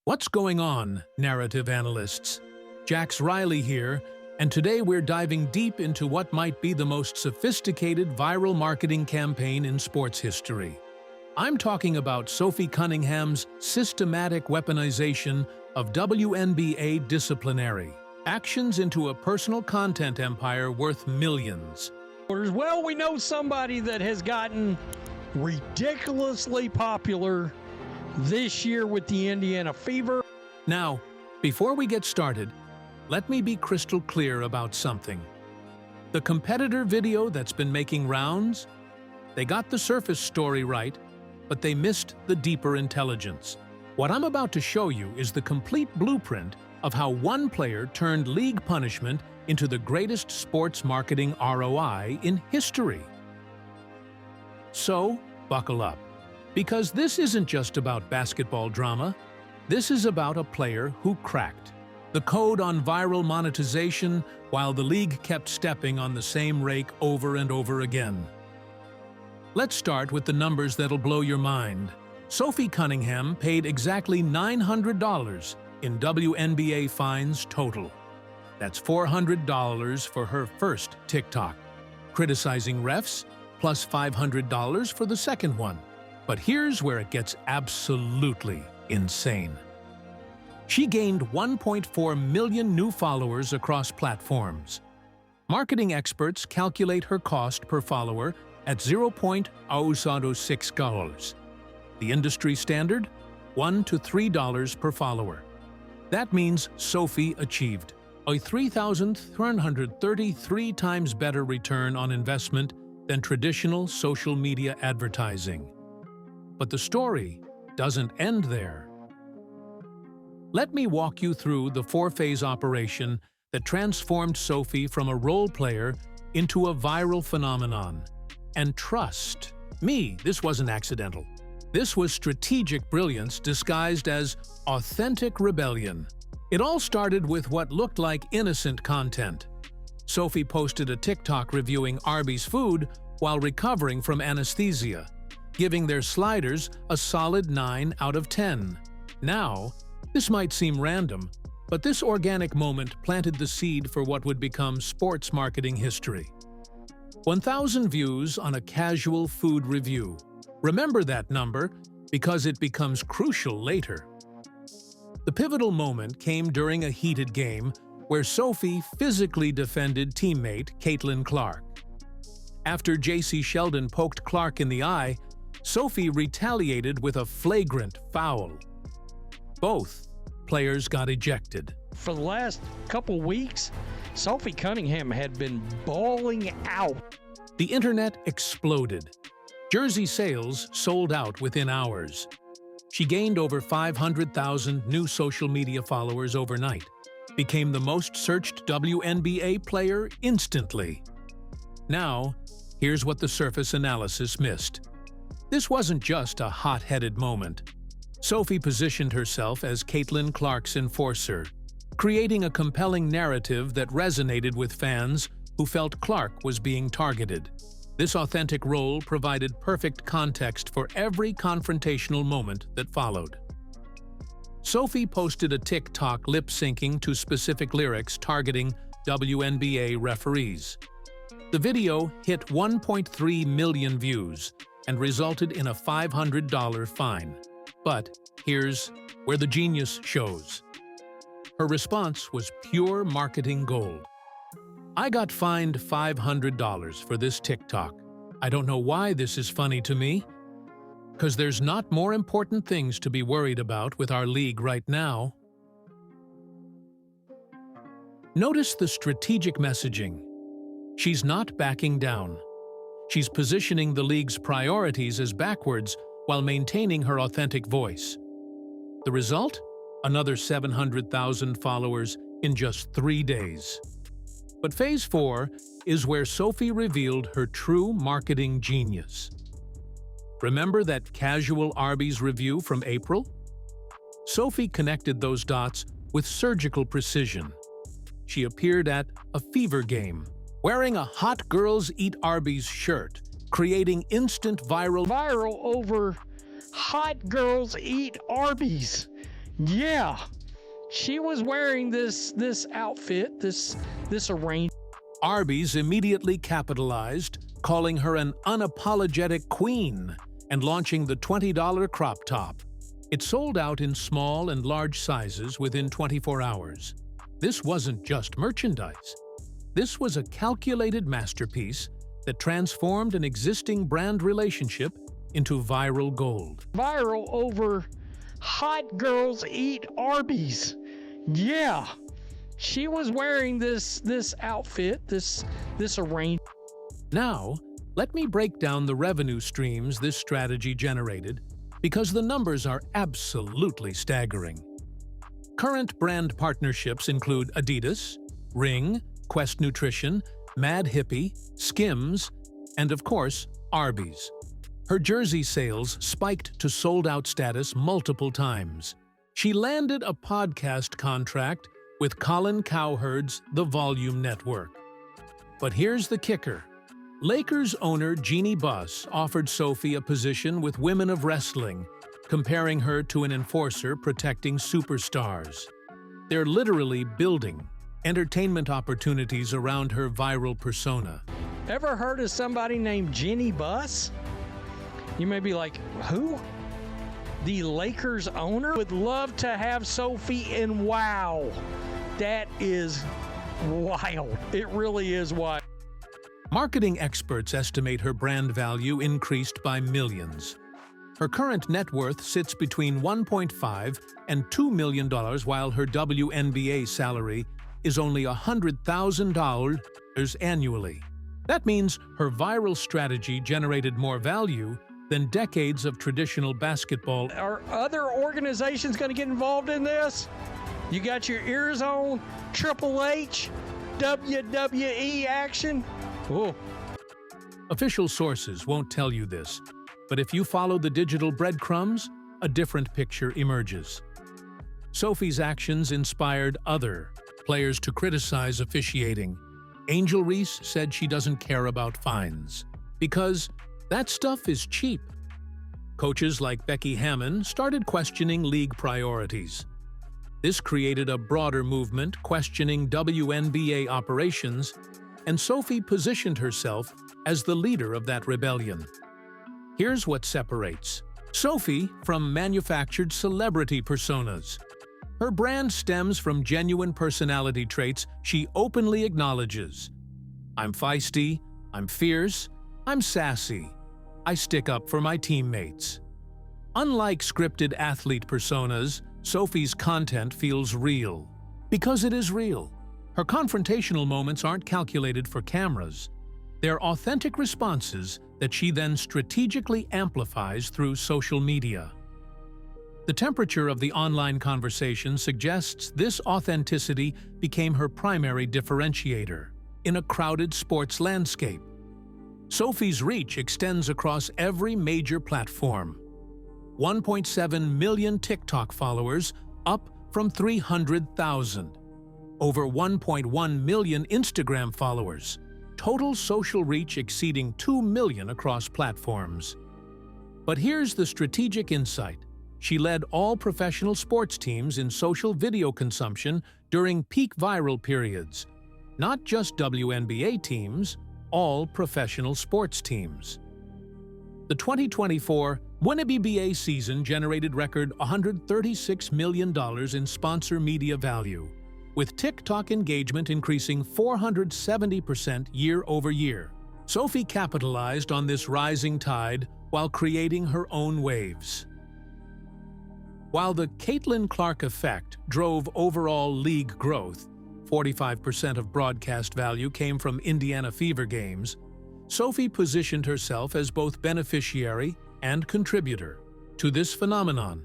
What's going on, narrative analysts? Jax Riley here, and today we're diving deep into what might be the most sophisticated viral marketing campaign in sports history. I'm talking about Sophie Cunningham's systematic weaponization of WNBA disciplinary actions into a personal content empire worth millions. Well, we know somebody that has gotten ridiculously popular this year with the Indiana Fever. Now, before we get started, let me be crystal clear about something. The competitor video that's been making rounds, they got the surface story right, but they missed the deeper intelligence. What I'm about to show you is the complete blueprint of how one player turned league punishment into the greatest sports marketing ROI in history. So, buckle up. Because this isn't just about basketball drama, this is about a player who cracked the code on viral monetization while the league kept stepping on the same rake over and over again. Let's start with the numbers that'll blow your mind. Sophie Cunningham paid exactly $900 in WNBA fines total. That's $400 for her first TikTok, criticizing refs, plus $500 for the second one. But here's where it gets absolutely insane. She gained 1.4 million new followers across platforms. Marketing experts calculate her cost per follower at $0.06. The industry standard? $1 to $3 per follower. That means Sophie achieved a 3,333 times better return on investment than traditional social media advertising. But the story doesn't end there. Let me walk you through the four-phase operation that transformed Sophie from a role player into a viral phenomenon. And trust me, this wasn't accidental. This was strategic brilliance disguised as authentic rebellion. It all started with what looked like innocent content. Sophie posted a TikTok reviewing Arby's food while recovering from anesthesia, giving their sliders a solid 9 out of 10. Now, this might seem random, but this organic moment planted the seed for what would become sports marketing history. 1,000 views on a casual food review. Remember that number because it becomes crucial later. The pivotal moment came during a heated game where Sophie physically defended teammate Caitlin Clark. After J.C. Sheldon poked Clark in the eye, Sophie retaliated with a flagrant foul. Both players got ejected. For the last couple weeks, Sophie Cunningham had been bawling out. The internet exploded. Jersey sales sold out within hours. She gained over 500,000 new social media followers overnight, became the most searched WNBA player instantly. Now, here's what the surface analysis missed. This wasn't just a hot-headed moment. Sophie positioned herself as Caitlin Clark's enforcer, creating a compelling narrative that resonated with fans who felt Clark was being targeted. This authentic role provided perfect context for every confrontational moment that followed. Sophie posted a TikTok lip-syncing to specific lyrics targeting WNBA referees. The video hit 1.3 million views and resulted in a $500 fine. But here's where the genius shows. Her response was pure marketing gold. I got fined $500 for this TikTok. I don't know why this is funny to me. 'Cause there's not more important things to be worried about with our league right now. Notice the strategic messaging. She's not backing down. She's positioning the league's priorities as backwards while maintaining her authentic voice. The result? Another 700,000 followers in just 3 days. But Phase 4 is where Sophie revealed her true marketing genius. Remember that casual Arby's review from April? Sophie connected those dots with surgical precision. She appeared at a Fever game, wearing a Hot Girls Eat Arby's shirt, creating instant viral Over Hot Girls Eat Arby's. Yeah, she was wearing this outfit, this arrangement. Arby's immediately capitalized, calling her an unapologetic queen and launching the $20 crop top. It sold out in small and large sizes within 24 hours. This wasn't just merchandise. This was a calculated masterpiece that transformed an existing brand relationship into viral gold. Viral over hot girls eat Arby's. Yeah, she was wearing this outfit, this arrangement. Now, let me break down the revenue streams this strategy generated, because the numbers are absolutely staggering. Current brand partnerships include Adidas, Ring, Quest Nutrition, Mad Hippie, Skims, and of course, Arby's. Her jersey sales spiked to sold-out status multiple times. She landed a podcast contract with Colin Cowherd's The Volume Network. But here's the kicker. Lakers owner Jeanie Buss offered Sophie a position with Women of Wrestling, comparing her to an enforcer protecting superstars. They're literally building entertainment opportunities around her viral persona. Ever heard of somebody named Jeanie Buss? You may be like, who? The Lakers owner? Would love to have Sophie, and wow, that is wild. It really is wild. Marketing experts estimate her brand value increased by millions. Her current net worth sits between $1.5 and $2 million, while her WNBA salary is only $100,000 annually. That means her viral strategy generated more value than decades of traditional basketball. Are other organizations going to get involved in this? You got your ears on Triple H, WWE action? Oh. Official sources won't tell you this, but if you follow the digital breadcrumbs, a different picture emerges. Sophie's actions inspired other players to criticize officiating. Angel Reese said she doesn't care about fines, because that stuff is cheap. Coaches like Becky Hammon started questioning league priorities. This created a broader movement questioning WNBA operations, and Sophie positioned herself as the leader of that rebellion. Here's what separates Sophie from manufactured celebrity personas. Her brand stems from genuine personality traits she openly acknowledges. I'm feisty, I'm fierce, I'm sassy. I stick up for my teammates. Unlike scripted athlete personas, Sophie's content feels real. Because it is real. Her confrontational moments aren't calculated for cameras. They're authentic responses that she then strategically amplifies through social media. The temperature of the online conversation suggests this authenticity became her primary differentiator in a crowded sports landscape. Sophie's reach extends across every major platform. 1.7 million TikTok followers, up from 300,000. Over 1.1 million Instagram followers. Total social reach exceeding 2 million across platforms. But here's the strategic insight. She led all professional sports teams in social video consumption during peak viral periods. Not just WNBA teams, all professional sports teams. The 2024 WNBA season generated record $136 million in sponsor media value, with TikTok engagement increasing 470% year over year. Sophie capitalized on this rising tide while creating her own waves. While the Caitlin Clark effect drove overall league growth, 45% of broadcast value came from Indiana Fever games, Sophie positioned herself as both beneficiary and contributor to this phenomenon.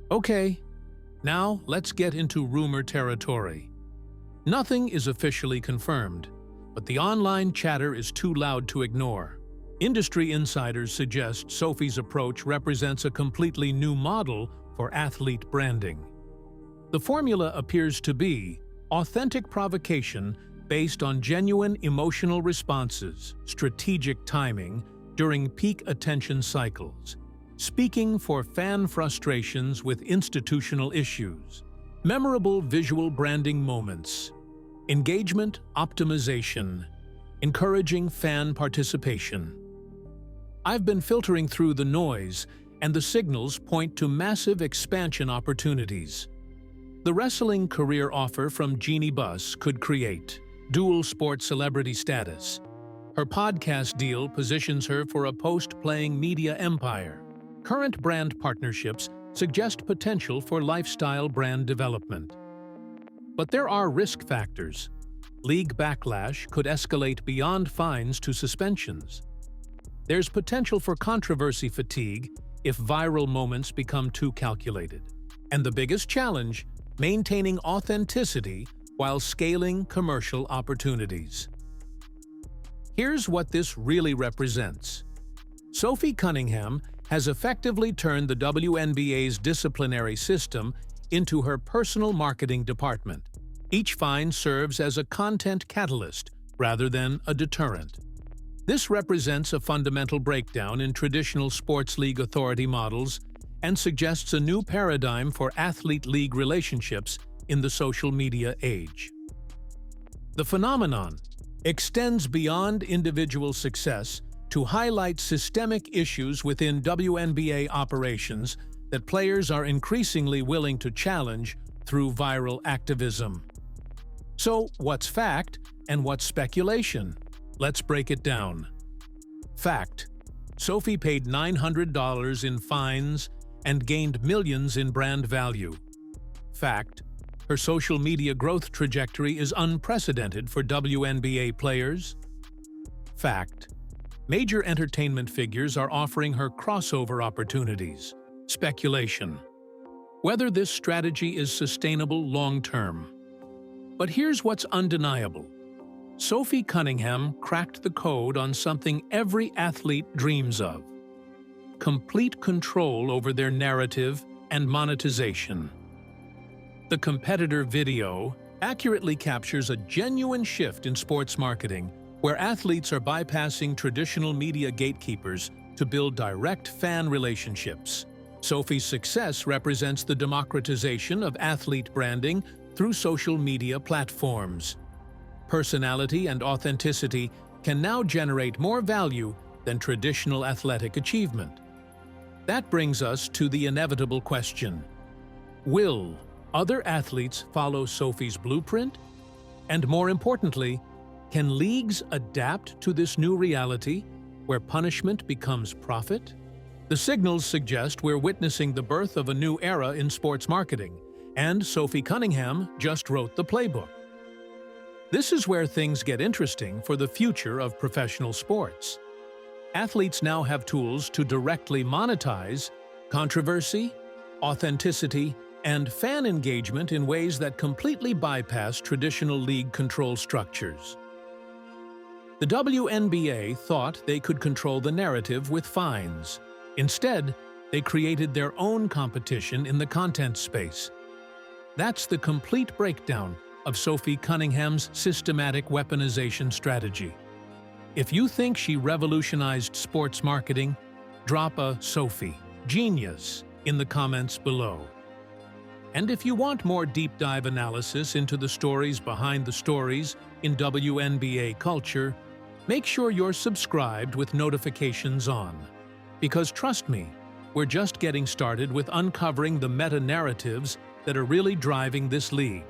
Okay, now let's get into rumor territory. Nothing is officially confirmed, but the online chatter is too loud to ignore. Industry insiders suggest Sophie's approach represents a completely new model for athlete branding. The formula appears to be authentic provocation based on genuine emotional responses, strategic timing during peak attention cycles, speaking for fan frustrations with institutional issues, memorable visual branding moments, engagement optimization, encouraging fan participation. I've been filtering through the noise, and the signals point to massive expansion opportunities. The wrestling career offer from Jeanie Buss could create dual sport celebrity status. Her podcast deal positions her for a post-playing media empire. Current brand partnerships suggest potential for lifestyle brand development. But there are risk factors. League backlash could escalate beyond fines to suspensions. There's potential for controversy fatigue if viral moments become too calculated. And the biggest challenge, maintaining authenticity while scaling commercial opportunities. Here's what this really represents. Sophie Cunningham has effectively turned the WNBA's disciplinary system into her personal marketing department. Each fine serves as a content catalyst rather than a deterrent. This represents a fundamental breakdown in traditional sports league authority models and suggests a new paradigm for athlete-league relationships in the social media age. The phenomenon extends beyond individual success to highlight systemic issues within WNBA operations that players are increasingly willing to challenge through viral activism. So, what's fact and what's speculation? Let's break it down. Fact: Sophie paid $900 in fines and gained millions in brand value. Fact: her social media growth trajectory is unprecedented for WNBA players. Fact: major entertainment figures are offering her crossover opportunities. Speculation: whether this strategy is sustainable long-term. But here's what's undeniable. Sophie Cunningham cracked the code on something every athlete dreams of: complete control over their narrative and monetization. The competitor video accurately captures a genuine shift in sports marketing, where athletes are bypassing traditional media gatekeepers to build direct fan relationships. Sophie's success represents the democratization of athlete branding through social media platforms. Personality and authenticity can now generate more value than traditional athletic achievement. That brings us to the inevitable question: will other athletes follow Sophie's blueprint? And more importantly, can leagues adapt to this new reality, where punishment becomes profit? The signals suggest we're witnessing the birth of a new era in sports marketing, and Sophie Cunningham just wrote the playbook. This is where things get interesting for the future of professional sports. Athletes now have tools to directly monetize controversy, authenticity, and fan engagement in ways that completely bypass traditional league control structures. The WNBA thought they could control the narrative with fines. Instead, they created their own competition in the content space. That's the complete breakdown of Sophie Cunningham's systematic weaponization strategy. If you think she revolutionized sports marketing, drop a "Sophie, genius" in the comments below. And if you want more deep dive analysis into the stories behind the stories in WNBA culture, make sure you're subscribed with notifications on. Because trust me, we're just getting started with uncovering the meta-narratives that are really driving this league.